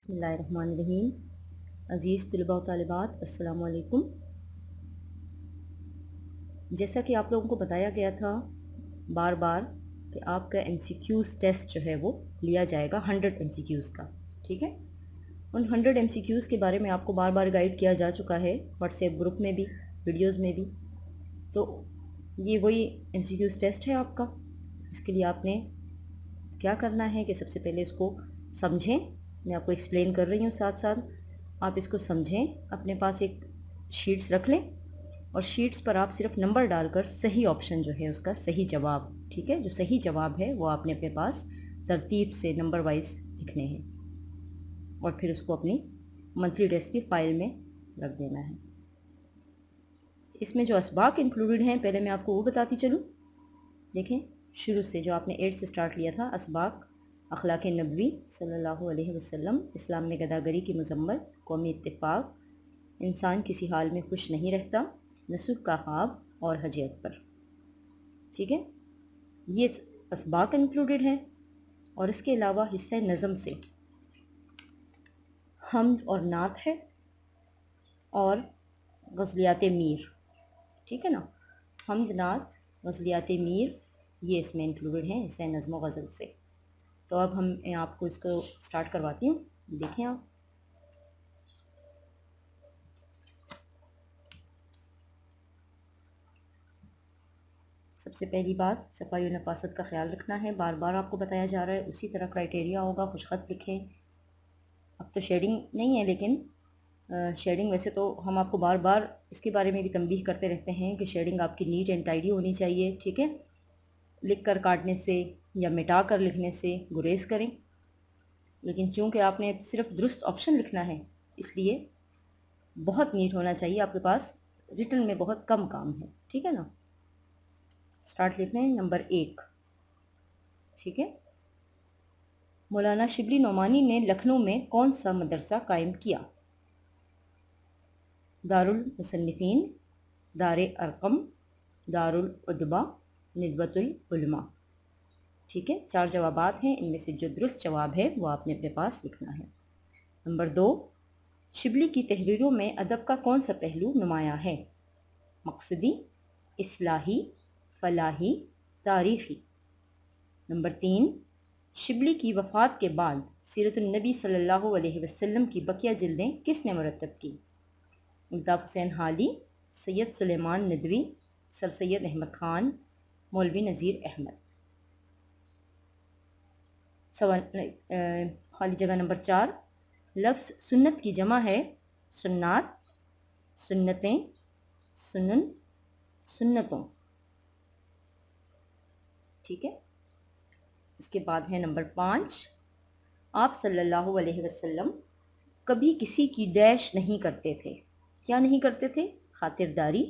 بسم اللہ الرحمن الرحیم۔ عزیز طلباء و طالبات، السلام علیکم۔ جیسا کہ آپ لوگوں کو بتایا گیا تھا بار بار کہ آپ کا ایم سی کیوز ٹیسٹ جو ہے وہ لیا جائے گا 100 ایم سی کیوز کا، ٹھیک ہے۔ ان 100 ایم سی کیوز کے بارے میں آپ کو بار بار گائیڈ کیا جا چکا ہے، واٹس ایپ گروپ میں بھی، ویڈیوز میں بھی۔ تو یہ وہی ایم سی کیوز ٹیسٹ ہے آپ کا۔ اس کے لیے آپ نے کیا کرنا ہے کہ سب سے پہلے اس کو سمجھیں۔ میں آپ کو ایکسپلین کر رہی ہوں ساتھ ساتھ، آپ اس کو سمجھیں۔ اپنے پاس ایک شیٹس رکھ لیں اور شیٹس پر آپ صرف نمبر ڈال کر صحیح آپشن جو ہے اس کا صحیح جواب، ٹھیک ہے، جو صحیح جواب ہے وہ آپ نے اپنے پاس ترتیب سے نمبر وائز لکھنے ہیں اور پھر اس کو اپنی منتھلی ٹیسٹ کی فائل میں رکھ دینا ہے۔ اس میں جو اسباق انکلوڈڈ ہیں پہلے میں آپ کو وہ بتاتی چلوں۔ دیکھیں شروع سے جو آپ نے 8 سے سٹارٹ لیا تھا، اسباق: اخلاق نبوی صلی اللہ علیہ وسلم، اسلام میں گداگری کی مذمت، قومی اتفاق، انسان کسی حال میں خوش نہیں رہتا، نسخ کا خواب اور حج اکبر، ٹھیک ہے۔ یہ اسباق انکلوڈڈ ہیں اور اس کے علاوہ حصہ نظم سے حمد اور نعت ہے اور غزلیات میر، ٹھیک ہے نا۔ حمد، نعت، غزلیات میر یہ اس میں انکلوڈڈ ہیں حصہ نظم و غزل سے۔ تو اب میں آپ کو اس کو سٹارٹ کرواتی ہوں، دیکھیں آپ۔ سب سے پہلی بات، صفائی و نفاست کا خیال رکھنا ہے، بار بار آپ کو بتایا جا رہا ہے، اسی طرح کرائٹیریا ہوگا، خوش خط لکھیں۔ اب تو شیڈنگ نہیں ہے، لیکن شیڈنگ ویسے تو ہم آپ کو بار بار اس کے بارے میں بھی تنبیہ کرتے رہتے ہیں کہ شیڈنگ آپ کی نیٹ اینڈ ٹائڈی ہونی چاہیے، ٹھیک ہے۔ لکھ کر کاٹنے سے یا مٹا کر لکھنے سے گریز کریں، لیکن چونکہ آپ نے صرف درست آپشن لکھنا ہے اس لیے بہت نیٹ ہونا چاہیے آپ کے پاس، ریٹن میں بہت کم کام ہے، ٹھیک ہے نا۔ سٹارٹ لکھ لیں نمبر 1، ٹھیک ہے۔ مولانا شبلی نعمانی نے لکھنؤ میں کون سا مدرسہ قائم کیا؟ دارالمصنفین، دار ارقم، دارالادبا، ندوۃ العلماء، ٹھیک ہے۔ 4 جوابات ہیں، ان میں سے جو درست جواب ہے وہ آپ نے اپنے پاس لکھنا ہے۔ نمبر 2، شبلی کی تحریروں میں ادب کا کون سا پہلو نمایاں ہے؟ مقصدی، اصلاحی، فلاحی، تاریخی۔ نمبر 3، شبلی کی وفات کے بعد سیرت النبی صلی اللہ علیہ وسلم کی بقیہ جلدیں کس نے مرتب کی؟ الطاف حسین حالی، سید سلیمان ندوی، سر سید احمد خان، مولوی نذیر احمد۔ خالی جگہ نمبر 4، لفظ سنت کی جمع ہے سنات، سنتیں، سنن، سنتوں، ٹھیک ہے۔ اس کے بعد ہے نمبر 5، آپ صلی اللہ علیہ وسلم کبھی کسی کی ڈیش نہیں کرتے تھے، کیا نہیں کرتے تھے؟ خاطرداری،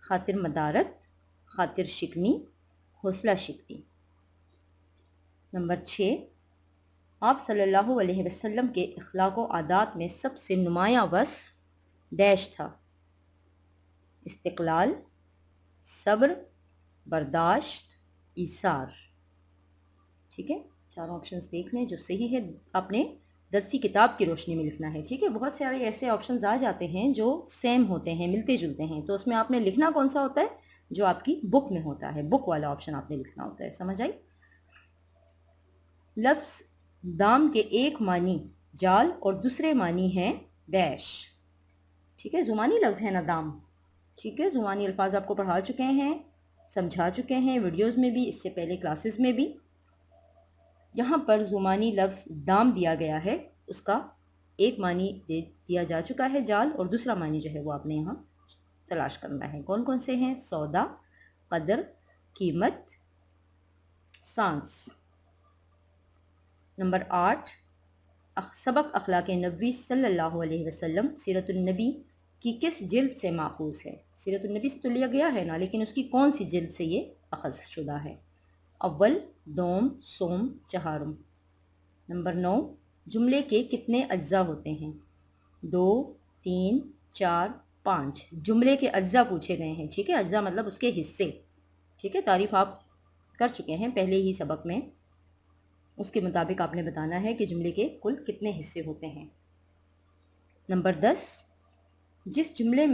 خاطر مدارت، خاطر شکنی، حوصلہ شکنی۔ نمبر 6، آپ صلی اللہ علیہ وسلم کے اخلاق و عادات میں سب سے نمایاں وصف ڈیش تھا؟ استقلال، صبر، برداشت، ایثار، ٹھیک ہے۔ 4 آپشنز دیکھ لیں، جو صحیح ہے آپ نے درسی کتاب کی روشنی میں لکھنا ہے، ٹھیک ہے۔ بہت سارے ایسے آپشنز آ جاتے ہیں جو سیم ہوتے ہیں، ملتے جلتے ہیں، تو اس میں آپ نے لکھنا کون سا ہوتا ہے؟ جو آپ کی بک میں ہوتا ہے، بک والا آپشن آپ نے لکھنا ہوتا ہے، سمجھ آئی؟ لفظ دام کے ایک معنی جال اور دوسرے معنی ہیں ڈیش، ٹھیک ہے۔ زمانی لفظ ہے نا دام، ٹھیک ہے۔ زمانی الفاظ آپ کو پڑھا چکے ہیں، سمجھا چکے ہیں ویڈیوز میں بھی، اس سے پہلے کلاسز میں بھی۔ یہاں پر زمانی لفظ دام دیا گیا ہے، اس کا ایک معنی دیا جا چکا ہے جال، اور دوسرا معنی جو ہے وہ آپ نے یہاں تلاش کرنا ہے۔ کون کون سے ہیں؟ سودا، قدر، قیمت، سانس۔ نمبر 8، سبق اخلاق نبوی صلی اللہ علیہ وسلم سیرت النبی کی کس جلد سے ماخوذ ہے؟ سیرت النبی سے تو لیا گیا ہے نا، لیکن اس کی کون سی جلد سے یہ اخذ شدہ ہے؟ اول، دوم، سوم، چہارم۔ نمبر 9، جملے کے کتنے اجزاء ہوتے ہیں؟ 2، 3، 4، 5۔ جملے کے اجزاء پوچھے گئے ہیں، ٹھیک ہے۔ اجزاء مطلب اس کے حصے، ٹھیک ہے۔ تعریف آپ کر چکے ہیں پہلے ہی سبق میں۔ اس کے مطابق آپ نے بتانا ہے کہ جملے کے کل کتنے حصے ہوتے ہیں۔ نمبر 10، جس جملے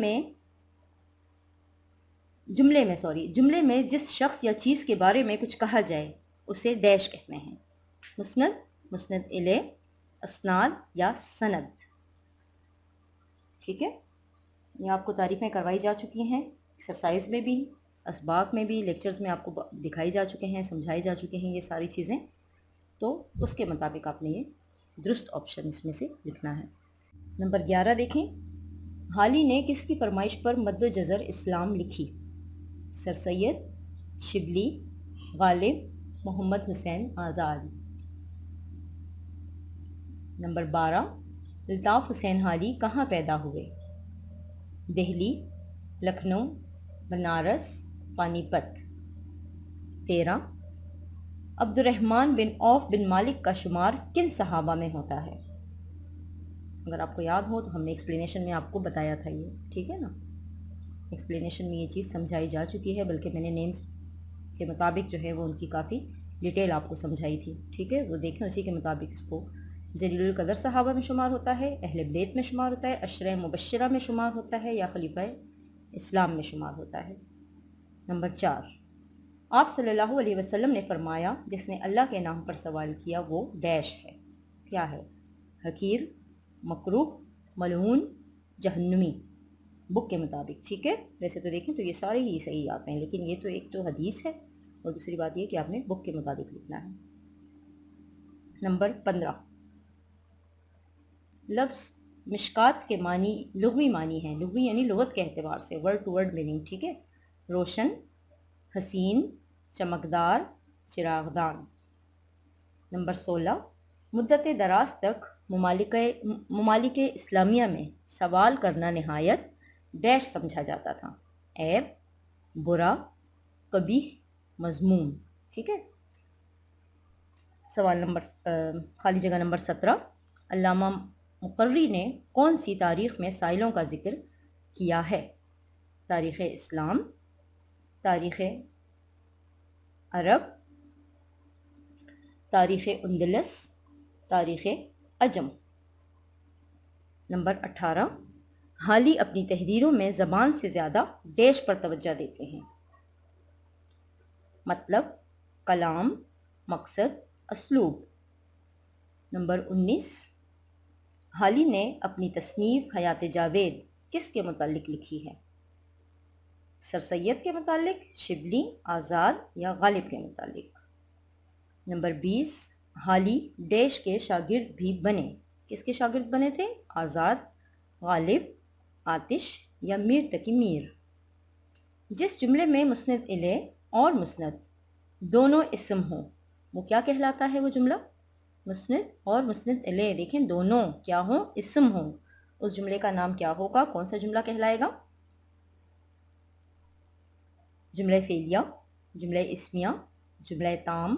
میں جس شخص یا چیز کے بارے میں کچھ کہا جائے اسے ڈیش کہتے ہیں۔ مسند، مسند الیہ، اسناد یا سند۔ ٹھیک ہے، یہ آپ کو تعریفیں کروائی جا چکی ہیں، ایکسرسائز میں بھی، اسباق میں بھی، لیکچرز میں آپ کو دکھائی جا چکے ہیں، سمجھائی جا چکے ہیں یہ ساری چیزیں، تو اس کے مطابق آپ نے یہ درست آپشن اس میں سے لکھنا ہے۔ نمبر 11 دیکھیں، حالی نے کس کی فرمائش پر مد و جزر اسلام لکھی؟ سر سید، شبلی، غالب، محمد حسین آزاد۔ نمبر 12، الطاف حسین حالی کہاں پیدا ہوئے؟ دہلی، لکھنؤ، بنارس، پانی پت۔ 13، عبد الرحمن بن عوف بن مالک کا شمار کن صحابہ میں ہوتا ہے؟ اگر آپ کو یاد ہو تو ہم نے ایکسپلینیشن میں آپ کو بتایا تھا یہ، ٹھیک ہے نا، ایکسپلینیشن میں یہ چیز سمجھائی جا چکی ہے، بلکہ میں نے نیمز کے مطابق جو ہے وہ ان کی کافی ڈیٹیل آپ کو سمجھائی تھی، ٹھیک ہے، وہ دیکھیں، اسی کے مطابق اس کو جلیل القدر صحابہ میں شمار ہوتا ہے، اہل بیت میں شمار ہوتا ہے، عشرہ مبشرہ میں شمار ہوتا ہے، یا خلیفہ اسلام میں شمار ہوتا ہے۔ نمبر 4، آپ صلی اللہ علیہ وسلم نے فرمایا جس نے اللہ کے نام پر سوال کیا وہ ڈیش ہے، کیا ہے؟ حقیر، مکروہ، ملعون، جہنمی، بک کے مطابق، ٹھیک ہے۔ ویسے تو دیکھیں تو یہ سارے ہی صحیح آتے ہیں، لیکن یہ تو ایک تو حدیث ہے اور دوسری بات یہ کہ آپ نے بک کے مطابق لکھنا ہے۔ نمبر 15، لفظ مشکات کے معنی لغوی معنی ہیں، لغوی یعنی لغت کے اعتبار سے، ورڈ ٹو ورڈ میننگ، ٹھیک ہے، روشن، حسین، چمکدار، چراغدان۔ نمبر 16، مدت دراز تک ممالک اسلامیہ میں سوال کرنا نہایت ڈیش سمجھا جاتا تھا، عیب، برا، قبیح، مذموم، ٹھیک ہے۔ سوال نمبر خالی جگہ نمبر 17، علامہ مقری نے کون سی تاریخ میں سائلوں کا ذکر کیا ہے؟ تاریخ اسلام، تاریخ عرب، تاریخ اندلس، تاریخ عجم۔ نمبر 18، حالی اپنی تحریروں میں زبان سے زیادہ ڈیش پر توجہ دیتے ہیں، مطلب، کلام، مقصد، اسلوب۔ نمبر 19، حالی نے اپنی تصنیف حیات جاوید کس کے متعلق لکھی ہے؟ سر سید کے متعلق، شبلی، آزاد یا غالب کے متعلق۔ نمبر 20، حالی ڈیش کے شاگرد بھی بنے، کس کے شاگرد بنے تھے؟ آزاد، غالب، آتش یا میر تقی میر۔ جس جملے میں مسند الیہ اور مسند دونوں اسم ہوں وہ کیا کہلاتا ہے؟ وہ جملہ مسند اور مسند الیہ، دیکھیں دونوں کیا ہوں؟ اسم ہوں، اس جملے کا نام کیا ہوگا؟ کون سا جملہ کہلائے گا؟ جملہ فعلیہ، جملہ اسمیہ، جملہ تام،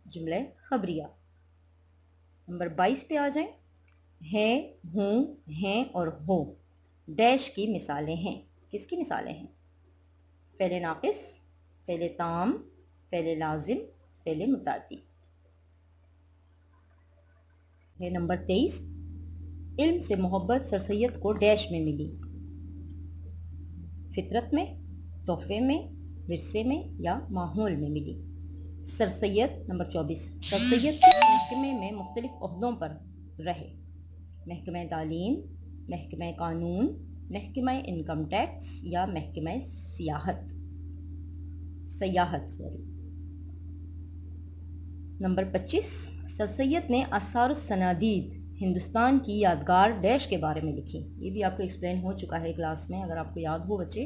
جملہ خبریہ۔ نمبر 22 پہ آ جائیں، ہے، ہوں، ہیں اور ہو ڈیش کی مثالیں ہیں، کس کی مثالیں ہیں؟ فعل ناقص، فعل تام، فعل لازم، فعل متعدی۔ ہے نمبر 23، علم سے محبت سر سید کو ڈیش میں ملی، فطرت میں، تحفے میں، ورثے میں یا ماحول میں ملی۔ سر سید نمبر 24، سر سید کس محکمے میں مختلف عہدوں پر رہے؟ محکمہ تعلیم، محکمہ قانون، محکمہ انکم ٹیکس یا محکمہ سیاحت۔ نمبر 25، سر سید نے آثار السنادید ہندوستان کی یادگار ڈیش کے بارے میں لکھی، یہ بھی آپ کو ایکسپلین ہو چکا ہے کلاس میں، اگر آپ کو یاد ہو بچے،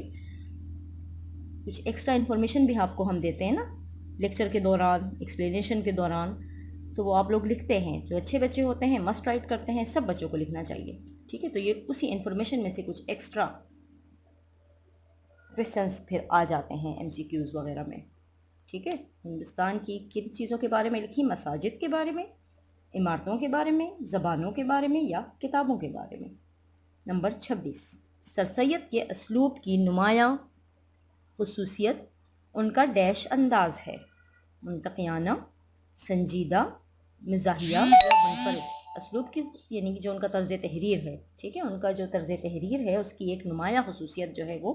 کچھ ایکسٹرا انفارمیشن بھی آپ کو ہم دیتے ہیں نا لیکچر کے دوران، ایکسپلینیشن کے دوران، تو وہ آپ لوگ لکھتے ہیں، جو اچھے بچے ہوتے ہیں مسٹ رائٹ کرتے ہیں، سب بچوں کو لکھنا چاہیے، ٹھیک ہے۔ تو یہ اسی انفارمیشن میں سے کچھ ایکسٹرا کویسچنس پھر آ جاتے ہیں ایم سی کیوز وغیرہ میں، ٹھیک ہے۔ ہندوستان کی کن چیزوں کے بارے میں لکھی؟ مساجد کے بارے میں، عمارتوں کے بارے میں، زبانوں کے بارے میں یا کتابوں کے بارے میں۔ نمبر 26، سر سید کے اسلوب کی نمایاں خصوصیت ان کا ڈیش انداز ہے، منطقیانہ، سنجیدہ، مزاحیہ یا منفرد اسلوب کی، یعنی کہ جو ان کا طرز تحریر ہے، ٹھیک ہے، ان کا جو طرز تحریر ہے اس کی ایک نمایاں خصوصیت جو ہے وہ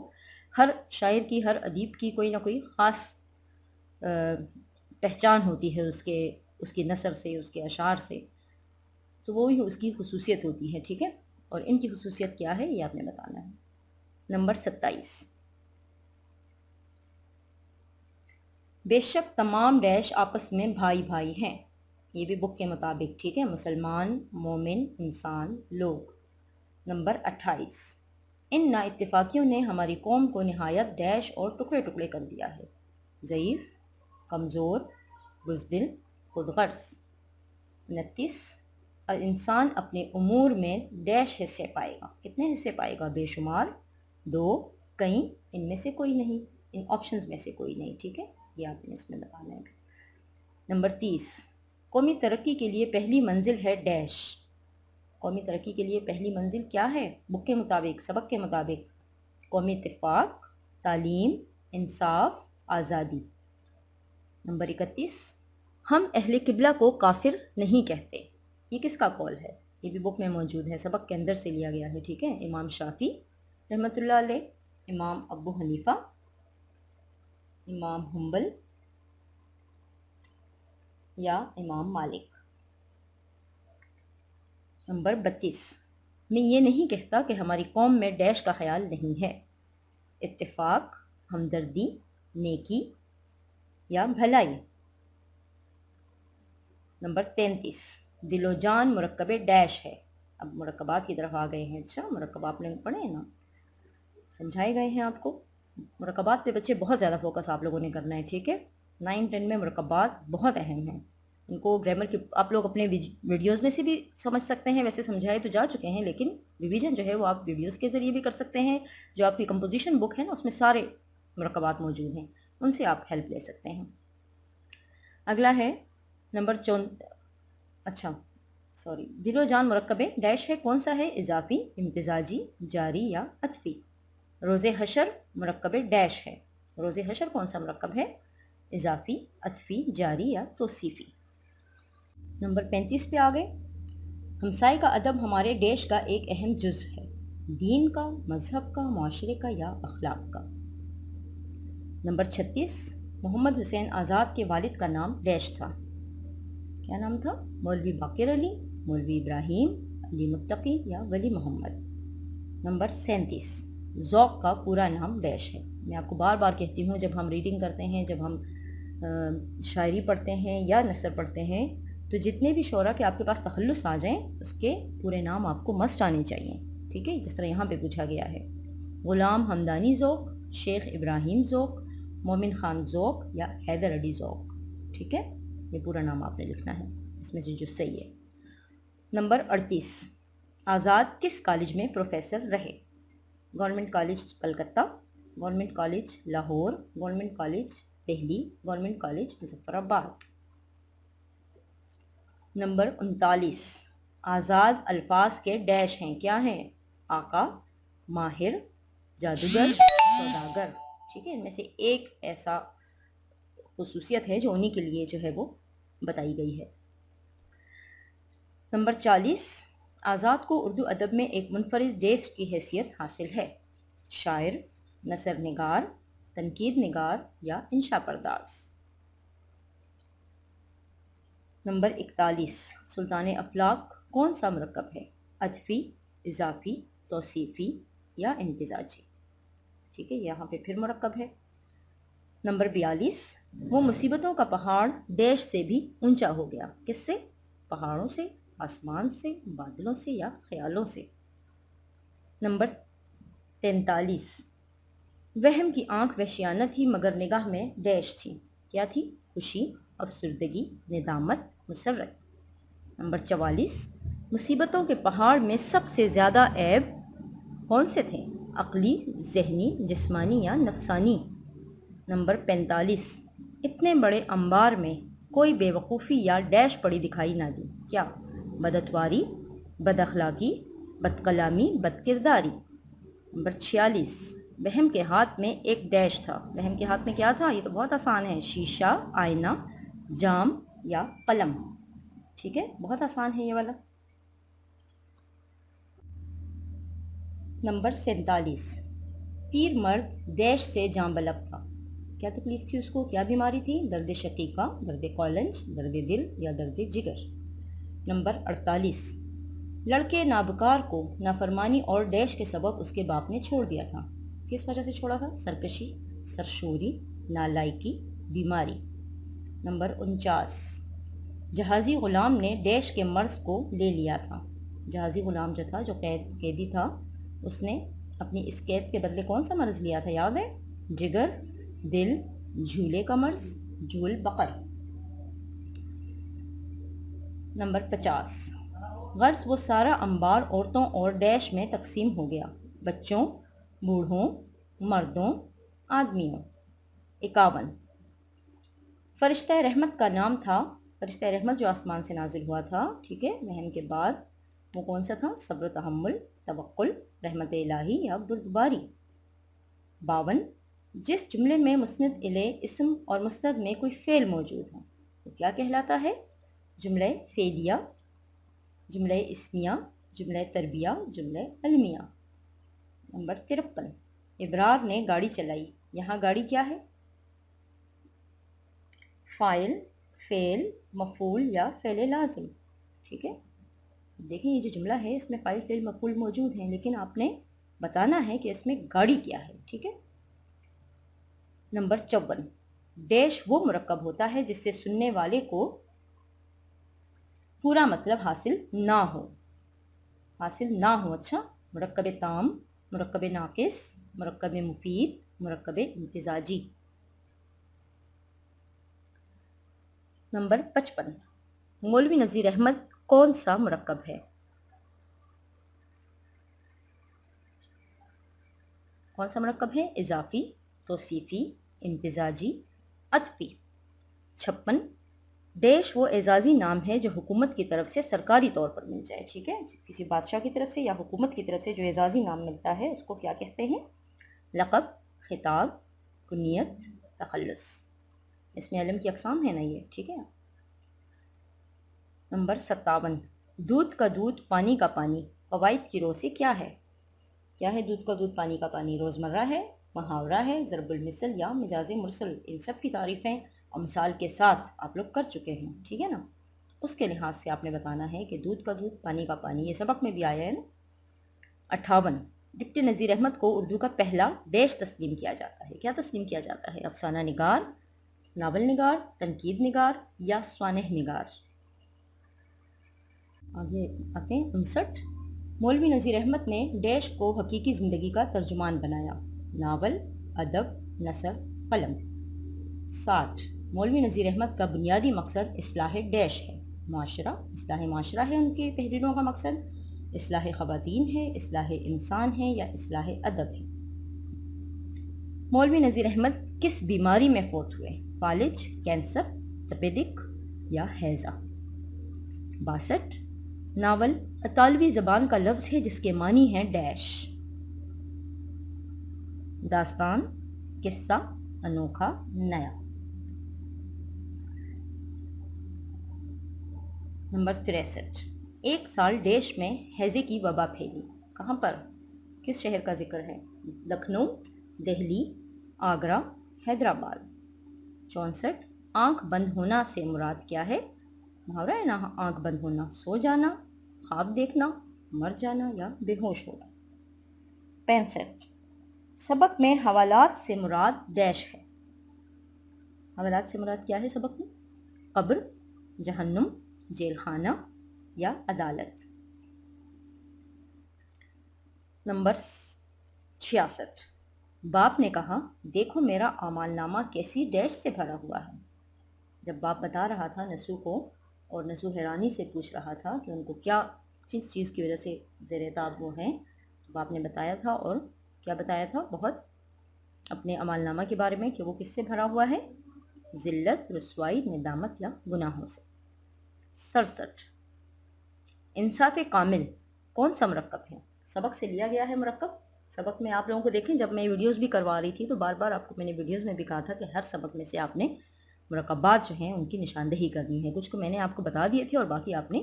ہر شاعر کی، ہر ادیب کی کوئی نہ کوئی خاص پہچان ہوتی ہے اس کی نثر سے، اس کے اشعار سے، تو وہی اس کی خصوصیت ہوتی ہے، ٹھیک ہے، اور ان کی خصوصیت کیا ہے یہ آپ نے بتانا ہے۔ نمبر 27، بے شک تمام ڈیش آپس میں بھائی بھائی ہیں، یہ بھی بک کے مطابق، ٹھیک ہے، مسلمان، مومن، انسان، لوگ۔ نمبر 28، ان نا اتفاقیوں نے ہماری قوم کو نہایت ڈیش اور ٹکڑے ٹکڑے کر دیا ہے، ضعیف، کمزور، بزدل، خود غرض۔ 29، اور انسان اپنے امور میں ڈیش حصے پائے گا، کتنے حصے پائے گا؟ بے شمار، 2، کئی، ان میں سے کوئی نہیں، ان آپشنز میں سے کوئی نہیں، ٹھیک ہے، یہ آپ نے اس میں بتانا ہے۔ نمبر 30، قومی ترقی کے لیے پہلی منزل ہے ڈیش، قومی ترقی کے لیے پہلی منزل کیا ہے بک کے مطابق، سبق کے مطابق؟ قومی اتفاق، تعلیم، انصاف، آزادی۔ نمبر 31، ہم اہل قبلہ کو کافر نہیں کہتے، یہ کس کا قول ہے؟ یہ بھی بک میں موجود ہے، سبق کے اندر سے لیا گیا ہے، ٹھیک ہے، امام شافعی رحمۃ اللہ علیہ، امام ابو حنیفہ، امام حنبل یا امام مالک۔ نمبر 32، میں یہ نہیں کہتا کہ ہماری قوم میں ڈیش کا خیال نہیں ہے، اتفاق، ہمدردی، نیکی یا بھلائی۔ نمبر 33، دل و جان مرکب ڈیش ہے، اب مرکبات کی طرف آ گئے ہیں، اچھا مرکب آپ نے پڑھے ہیں نا، سمجھائے گئے ہیں آپ کو، مرکبات پہ بچے بہت زیادہ فوکس آپ لوگوں نے کرنا ہے، ٹھیک ہے، 9-10 میں مرکبات بہت اہم ہیں، ان کو گرامر کی آپ لوگ اپنے ویڈیوز میں سے بھی سمجھ سکتے ہیں، ویسے سمجھائے تو جا چکے ہیں لیکن ریویژن جو ہے وہ آپ ویڈیوز کے ذریعے بھی کر سکتے ہیں، جو آپ کی کمپوزیشن بک ہے نا اس میں سارے مرکبات موجود ہیں، ان سے آپ ہیلپ لے سکتے ہیں۔ اگلا ہے نمبر دل و جان مرکب ڈیش ہے، کون سا ہے؟ اضافی، امتزاجی، جاری یا عطفی۔ روز حشر مرکب ڈیش ہے، روز حشر کون سا مرکب ہے؟ اضافی، عطفی، جاری یا توصیفی۔ نمبر 35 پہ آگئے، ہمسائے کا ادب ہمارے ڈیش کا ایک اہم جزو ہے، دین کا، مذہب کا، معاشرے کا یا اخلاق کا۔ نمبر 36، محمد حسین آزاد کے والد کا نام ڈیش تھا، کیا نام تھا؟ مولوی باقر علی، مولوی ابراہیم، علی متقی یا ولی محمد۔ نمبر 37، ذوق کا پورا نام ڈیش ہے، میں آپ کو بار بار کہتی ہوں جب ہم ریڈنگ کرتے ہیں، جب ہم شاعری پڑھتے ہیں یا نثر پڑھتے ہیں تو جتنے بھی شعراء کے آپ کے پاس تخلص آ جائیں اس کے پورے نام آپ کو مست آنے چاہیے، ٹھیک ہے، جس طرح یہاں پہ پوچھا گیا ہے، غلام حمدانی ذوق، شیخ ابراہیم ذوق، مومن خان ذوق یا حیدر علی ذوق، ٹھیک ہے، یہ پورا نام آپ نے لکھنا ہے اس میں سے جو صحیح ہے۔ نمبر 38، آزاد کس کالج میں پروفیسر رہے؟ Government college Calcutta, government college Lahore, government college Delhi, government college Muzaffarabad. Number 39، آزاد الفاظ کے ڈیش ہیں، کیا ہیں؟ آقا، ماہر، جادوگر، سوداگر، ٹھیک ہے، ان میں سے ایک ایسا خصوصیت ہے جو انہی کے لیے جو ہے وہ بتائی گئی ہے۔ نمبر 40، آزاد کو اردو ادب میں ایک منفرد ڈیش کی حیثیت حاصل ہے، شاعر، نثر نگار، تنقید نگار یا انشا پرداز۔ نمبر 41، سلطان افلاک کون سا مرکب ہے؟ عطفی، اضافی، توصیفی یا امتزاجی، ٹھیک ہے، یہاں پہ پھر مرکب ہے۔ نمبر 42، وہ مصیبتوں کا پہاڑ ڈیش سے بھی اونچا ہو گیا، کس سے؟ پہاڑوں سے، آسمان سے، بادلوں سے یا خیالوں سے۔ نمبر 43، وہم کی آنکھ وحشیانہ تھی مگر نگاہ میں ڈیش تھی، کیا تھی؟ خوشی، افسردگی، ندامت، مسرت۔ نمبر 44، مصیبتوں کے پہاڑ میں سب سے زیادہ عیب کون سے تھے؟ عقلی، ذہنی، جسمانی یا نفسانی۔ نمبر 45، اتنے بڑے انبار میں کوئی بے وقوفی یا ڈیش پڑی دکھائی نہ دی، کیا؟ بداتواری، بد اخلاقی، بد کلامی، بد کرداری۔ نمبر 46، وہم کے ہاتھ میں ایک ڈیش تھا، وہم کے ہاتھ میں کیا تھا؟ یہ تو بہت آسان ہے، شیشہ، آئینہ، جام یا قلم، ٹھیک ہے، بہت آسان ہے یہ والا۔ نمبر 47، پیر مرد ڈیش سے جاں بلب تھا، کیا تکلیف تھی اس کو، کیا بیماری تھی؟ درد شقیقہ، درد کولنج، درد دل یا درد جگر۔ نمبر 48، لڑکے نابکار کو نافرمانی اور ڈیش کے سبب اس کے باپ نے چھوڑ دیا تھا، کس وجہ سے چھوڑا تھا؟ سرکشی، سرشوری، نالائکی، بیماری۔ نمبر 49، جہازی غلام نے ڈیش کے مرض کو لے لیا تھا، جہازی غلام جو تھا، جو قیدی تھا، اس نے اپنی اس قید کے بدلے کون سا مرض لیا تھا، یاد ہے؟ جگر، دل، جھولے کا مرض، جھول بقر۔ نمبر 50، غرض وہ سارا انبار عورتوں اور ڈیش میں تقسیم ہو گیا، بچوں، بوڑھوں، مردوں، آدمیوں۔ 51، فرشتہ رحمت کا نام تھا، فرشتہ رحمت جو آسمان سے نازل ہوا تھا، ٹھیک ہے، وحی کے بعد، وہ کون سا تھا؟ صبر و تحمل، توکل، رحمت الہی یا بردباری۔ 52، جس جملے میں مسند الیہ اسم اور مستند میں کوئی فعل موجود ہو وہ کیا کہلاتا ہے؟ جملہ فعلیہ، جملہ اسمیہ، جملہ تربیہ، جملہ علمیہ۔ نمبر 53، ابرار نے گاڑی چلائی، یہاں گاڑی کیا ہے؟ فاعل، فعل، مفعول یا فعل لازم، ٹھیک ہے۔ دیکھیں یہ جو جملہ ہے اس میں فاعل، فعل، مفعول موجود ہیں، لیکن آپ نے بتانا ہے کہ اس میں گاڑی کیا ہے، ٹھیک ہے۔ نمبر 54، ڈیش وہ مرکب ہوتا ہے جس سے سننے والے کو پورا مطلب حاصل نہ ہو، اچھا، مرکب تام، مرکب ناقص، مرکب مفید، مرکب امتزاجی۔ نمبر 55، مولوی نذیر احمد کون سا مرکب ہے؟ کون سا مرکب ہے؟ اضافی، توصیفی، امتزاجی، عطفی۔ 56، ڈیش وہ اعزازی نام ہے جو حکومت کی طرف سے سرکاری طور پر مل جائے، ٹھیک ہے، کسی بادشاہ کی طرف سے یا حکومت کی طرف سے جو اعزازی نام ملتا ہے اس کو کیا کہتے ہیں؟ لقب، خطاب، کنیت، تخلص۔ اس میں علم کی اقسام ہے نا یہ، ٹھیک ہے۔ نمبر 57، دودھ کا دودھ، پانی کا پانی، قواعد کی رو سے کیا ہے؟ کیا ہے دودھ کا دودھ، پانی کا پانی؟ روزمرہ ہے، محاورہ ہے، ضرب المثل یا مجاز مرسل، ان سب کی تعریفیں اور مثال کے ساتھ آپ لوگ کر چکے ہیں، ٹھیک ہے نا۔ اس کے لحاظ سے آپ نے بتانا ہے کہ دودھ کا دودھ، پانی کا پانی، یہ سبق میں بھی آیا ہے نا۔ 58، ڈپٹی نذیر احمد کو اردو کا پہلا ڈیش تسلیم کیا جاتا ہے، کیا تسلیم کیا جاتا ہے؟ افسانہ نگار، ناول نگار، تنقید نگار یا سوانح نگار۔ آگے آتے ہیں 59، مولوی نذیر احمد نے ڈیش کو حقیقی زندگی کا ترجمان بنایا، ناول، ادب، نثر، قلم۔ 60، مولوی نذیر احمد کا بنیادی مقصد اصلاح ڈیش ہے، معاشرہ، اصلاح معاشرہ ہے ان کی تحریروں کا مقصد، اصلاح خواتین ہے، اصلاح انسان ہے یا اصلاح ادب ہے۔ مولوی نذیر احمد کس بیماری میں فوت ہوئے؟ فالج، کینسر، تپیدک یا ہیضہ۔ 62، ناول اطالوی زبان کا لفظ ہے جس کے معنی ہیں ڈیش، داستان، قصہ، انوکھا، نیا۔ نمبر 63، ایک سال ڈیش میں ہیضے کی وبا پھیلی، کہاں پر؟ کس شہر کا ذکر ہے؟ لکھنؤ، دہلی، آگرہ، حیدرآباد۔ 64، آنکھ بند ہونا سے مراد کیا ہے؟ محاورہ ہے نا، آنکھ بند ہونا، سو جانا، خواب دیکھنا، مر جانا یا بے ہوش ہونا۔ 65، سبق میں حوالات سے مراد ڈیش ہے، حوالات سے مراد کیا ہے سبق میں؟ قبر، جہنم، جیل خانہ یا عدالت۔ نمبر 66، باپ نے کہا دیکھو میرا اعمال نامہ کیسی ڈیش سے بھرا ہوا ہے، جب باپ بتا رہا تھا نسو کو، اور نسو حیرانی سے پوچھ رہا تھا کہ ان کو کیا، کس چیز کی وجہ سے زیر تاب وہ ہیں، تو باپ نے بتایا تھا، اور کیا بتایا تھا؟ بہت اپنے اعمال نامہ کے بارے میں کہ وہ کس سے بھرا ہوا ہے؟ ذلت، رسوائی، ندامت یا گناہوں سے۔ 67، انصاف کامل کون سا مرکب ہے؟ سبق سے لیا گیا ہے مرکب، سبق میں آپ لوگوں کو دیکھیں، جب میں ویڈیوز بھی کروا رہی تھی تو بار بار آپ کو میں نے ویڈیوز میں بھی کہا تھا کہ ہر سبق میں سے آپ نے مرکبات جو ہیں ان کی نشاندہی کرنی ہے. کچھ کو میں نے آپ کو بتا دیے تھے اور باقی آپ نے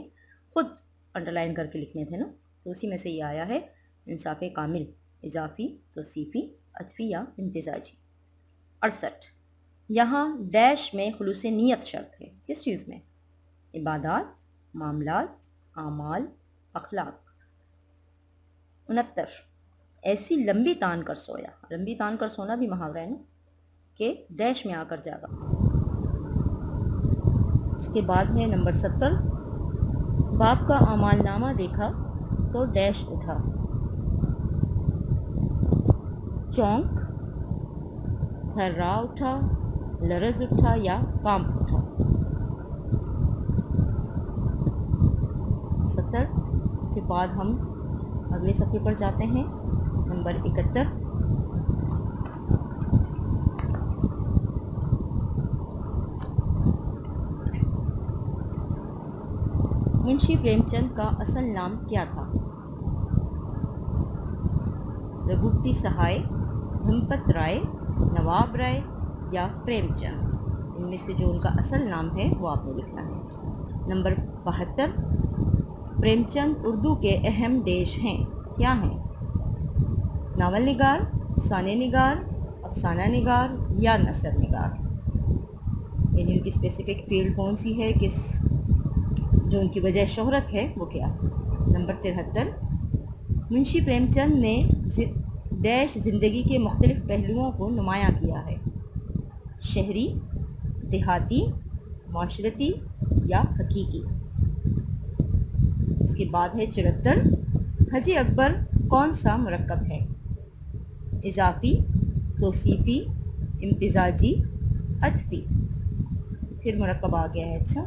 خود انڈر لائن کر کے لکھنے تھے نا. تو اسی میں سے یہ آیا ہے انصاف کامل، اضافی، توصیفی، عطفی یا امتزاجی. 68 یہاں ڈیش میں خلوص نیت شرط ہے. کس چیز میں؟ عبادات، معاملات، اعمال، اخلاق. 69 ایسی لمبی تان کر سویا. لمبی تان کر سونا بھی محاورہ ہے نا کہ ڈیش میں آ کر جاگا. اس کے بعد ہے نمبر 70 باپ کا اعمال نامہ دیکھا تو ڈیش اٹھا. چونک، تھرا اٹھا، لرز اٹھا یا کانپ اٹھا. 70 کے بعد ہم اگلے صفحے پر جاتے ہیں. نمبر 71 منشی پریم چند کا اصل نام کیا تھا؟ رگھوپتی سہائے، دھمپت رائے، نواب رائے یا پریم چند. ان میں سے جو ان کا اصل نام ہے وہ آپ نے لکھنا ہے. نمبر 72 پریم چند اردو کے اہم ڈیش ہیں. کیا ہیں؟ ناول نگار، ثانی نگار، افسانہ نگار یا نثر نگار. یعنی ان کی اسپیسیفک فیلڈ کون سی ہے، کس جو ان کی وجہ شہرت ہے وہ کیا. نمبر 73 منشی پریم چند نے ڈیش زندگی کے مختلف پہلوؤں کو نمایاں کیا ہے. شہری، دیہاتی، معاشرتی یا حقیقی. اس کے بعد ہے 74 حجی اکبر کون سا مرکب ہے؟ اضافی، توصیفی، امتزاجی، عطفی. پھر مرکب آ گیا ہے. اچھا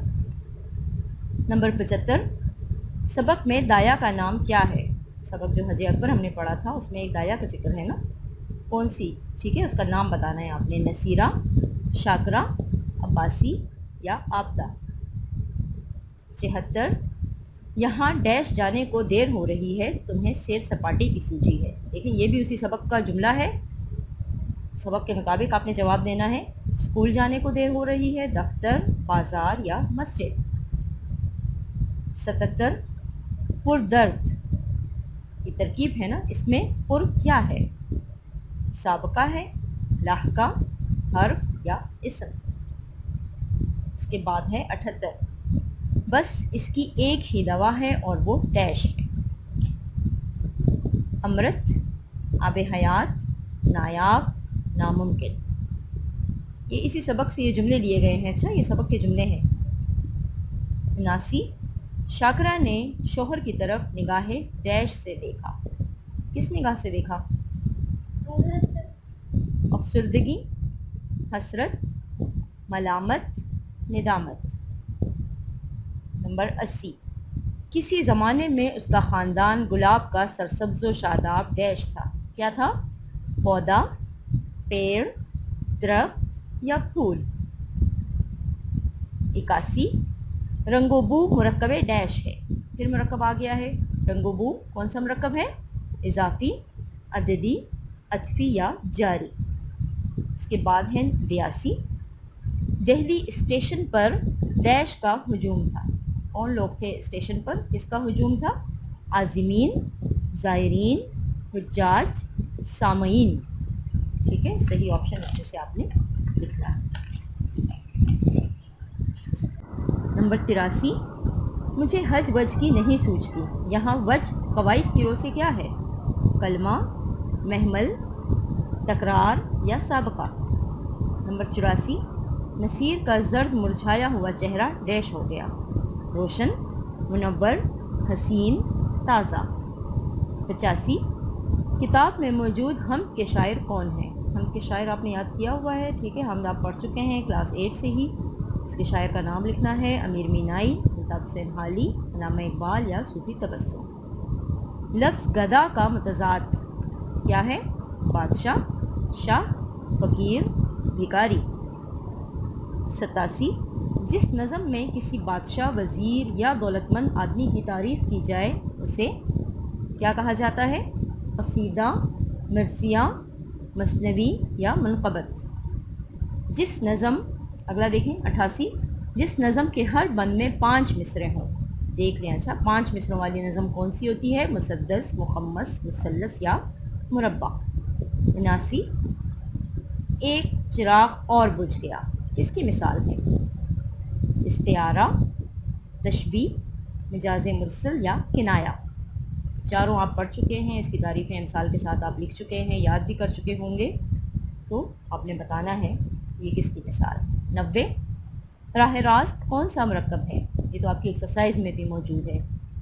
نمبر 75 سبق میں دایا کا نام کیا ہے؟ سبق جو حجی اکبر ہم نے پڑھا تھا اس میں ایک دایا کا ذکر ہے نا، کون سی؟ ٹھیک ہے، اس کا نام بتانا ہے آپ نے. نصیرہ، شاکرہ، عباسی یا آبدہ. 76 یہاں ڈیش جانے کو دیر ہو رہی ہے، تمہیں سیر سپاٹی کی سوجی ہے. دیکھیں یہ بھی اسی سبق کا جملہ ہے. سبق کے مطابق آپ نے جواب دینا ہے. اسکول جانے کو دیر ہو رہی ہے، دفتر، بازار یا مسجد. 77 پر درد یہ ترکیب ہے نا، اس میں پر کیا ہے؟ سابقہ ہے، لاحقہ، حرف یا اسم. اس کے بعد ہے 78 بس اس کی ایک ہی دوا ہے اور وہ ڈیش ہے. امرت، آب حیات، نایاب، ناممکن. یہ اسی سبق سے یہ جملے لیے گئے ہیں. اچھا یہ سبق کے جملے ہیں. 79 شاکرہ نے شوہر کی طرف نگاہ ڈیش سے دیکھا. کس نگاہ سے دیکھا؟ افسردگی، حسرت، ملامت، ندامت. نمبر 80 کسی زمانے میں اس کا خاندان گلاب کا سرسبز و شاداب ڈیش تھا. کیا تھا؟ پودا، پیڑ، درخت یا پھول. 81 رنگ و بو مرکب ڈیش ہے. پھر مرکب آ گیا ہے. رنگ و بو کون سا مرکب ہے؟ اضافی، عددی، عطفی یا جاری. اس کے بعد ہے 82 دہلی اسٹیشن پر ڈیش کا ہجوم تھا. کون لوگ تھے اسٹیشن پر؟ کس کا ہجوم تھا؟ عازمین، زائرین، حجاج، سامعین. ٹھیک ہے، صحیح آپشن اس میں سے آپ نے لکھنا ہے. نمبر 83 مجھے حج وج کی نہیں سوچتی. یہاں وج قواعد کی رو سے کیا ہے؟ کلمہ، محمل، تکرار یا سابقہ. نمبر 84 نصیر کا زرد مرجھایا ہوا چہرہ ڈیش ہو گیا. روشن، منور، حسین، تازہ. 85 کتاب میں موجود حمد کے شاعر کون ہیں؟ حمد کے شاعر آپ نے یاد کیا ہوا ہے. ٹھیک ہے، حمد آپ پڑھ چکے ہیں کلاس 8 سے ہی. اس کے شاعر کا نام لکھنا ہے. امیر مینائی، الطاف حسین حالی، علامہ اقبال یا صوفی تبسم. لفظ گدا کا متضاد کیا ہے؟ بادشاہ، شاہ، فقیر، بھکاری. 87 جس نظم میں کسی بادشاہ، وزیر یا دولت مند آدمی کی تعریف کی جائے اسے کیا کہا جاتا ہے؟ قصیدہ، مرثیہ، مثنوی یا منقبت. جس نظم اگلا دیکھیں 88، جس نظم کے ہر بند میں 5 مصرے ہوں. دیکھ لیں. اچھا 5 مصروں والی نظم کون سی ہوتی ہے؟ مسدس، مخمس، مثلث یا مربع. 79، ایک چراغ اور بجھ گیا، کس کی مثال ہے؟ استعارہ، تشبیہ، مجاز مرسل یا کنایا. چاروں آپ پڑھ چکے ہیں، اس کی تعریفیں امثال کے ساتھ آپ لکھ چکے ہیں، یاد بھی کر چکے ہوں گے. تو آپ نے بتانا ہے یہ کس کی مثال. 90، راہ راست کون سا مرکب ہے؟ یہ تو آپ کی ایکسرسائز میں بھی موجود ہے.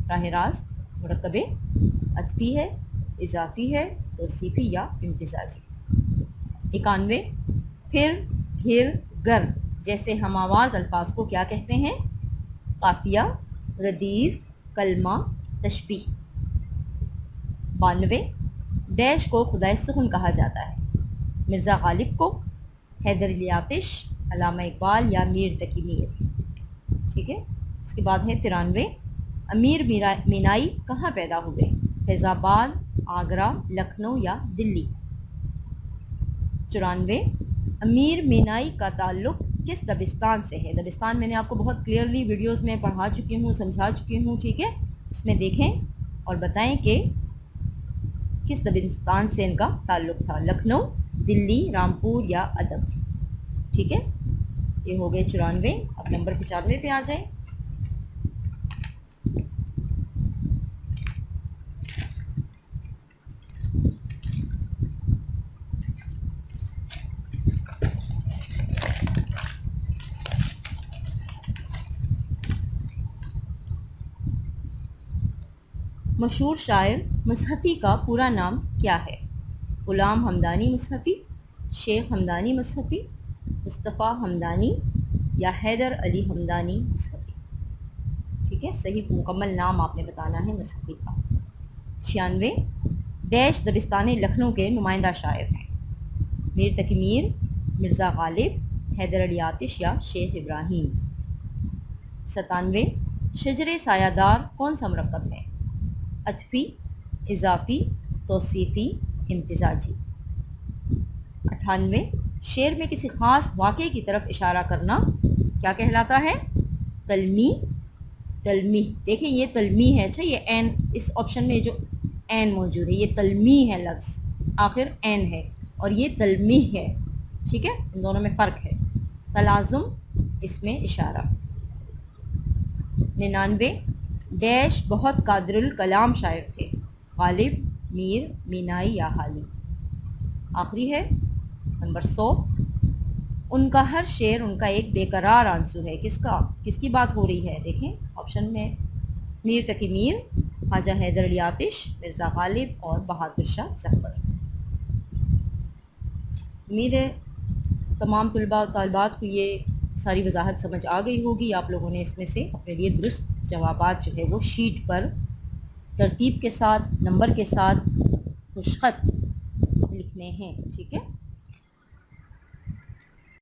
راہ راست مرکب عطفی ہے، اضافی ہے، توصیفی یا امتزاجی. 91، پھر، گھر، گر جیسے ہم آواز الفاظ کو کیا کہتے ہیں؟ قافیہ، ردیف، کلمہ، تشبیہ. 92، ڈیش کو خدائے سخن کہا جاتا ہے؟ مرزا غالب کو، حیدر علی آتش، علامہ اقبال یا میر تقی میر. ٹھیک ہے. اس کے بعد ہے 93، امیر مینائی کہاں پیدا ہوئے؟ فیض آباد، آگرہ، لکھنؤ یا دلی. 94، امیر مینائی کا تعلق کس دبستان سے ہے؟ دبستان میں نے آپ کو بہت کلیئرلی ویڈیوز میں پڑھا چکی ہوں، سمجھا چکی ہوں. ٹھیک ہے. اس میں دیکھیں اور بتائیں کہ کس دبستان سے ان کا تعلق تھا؟ لکھنؤ، دلی، رامپور یا ادب. ٹھیک ہے. یہ ہو گئے 94. اب نمبر 95 پہ آ جائیں. مشہور شاعر مصحفی کا پورا نام کیا ہے؟ غلام حمدانی مصحفی، شیخ حمدانی مصحفی، مصطفیٰ حمدانی یا حیدر علی حمدانی مصحفی. ٹھیک ہے. صحیح مکمل نام آپ نے بتانا ہے مصحفی کا. 96، ڈیش دبستان لکھنؤ کے نمائندہ شاعر ہیں؟ میر تقی میر، مرزا غالب، حیدر علی آتش یا شیخ ابراہیم. 97، شجر سایہ دار کون سا مرکب ہے؟ عطفی، اضافی، توصیفی، امتزاجی. 98، شعر میں کسی خاص واقعے کی طرف اشارہ کرنا کیا کہلاتا ہے؟ تلمیح. تلمیح دیکھیں یہ تلمیح ہے. اچھا یہ عین اس آپشن میں جو عین موجود ہے یہ تلمیح ہے، لفظ آخر عین ہے اور یہ تلمیح ہے. ٹھیک ہے. ان دونوں میں فرق ہے. تلازم، اس میں اشارہ. 99، ڈیش بہت قادر الکلام شاعر تھے؟ غالب، میر، مینائی یا حالی. آخری ہے نمبر 100، ان کا ہر شعر ان کا ایک بے قرار آنسو ہے. کس کا؟ کس کی بات ہو رہی ہے؟ دیکھیں آپشن میں میر تقی میر، خواجہ حیدر علی آتش، مرزا غالب اور بہادر شاہ ظفر. امید ہے تمام طلباء و طالبات کو یہ ساری وضاحت سمجھ آ گئی ہوگی. آپ لوگوں نے اس میں سے اپنے لیے درست جوابات جو ہے وہ شیٹ پر ترتیب کے ساتھ، نمبر کے ساتھ خوش خط لکھنے ہیں. ٹھیک ہے.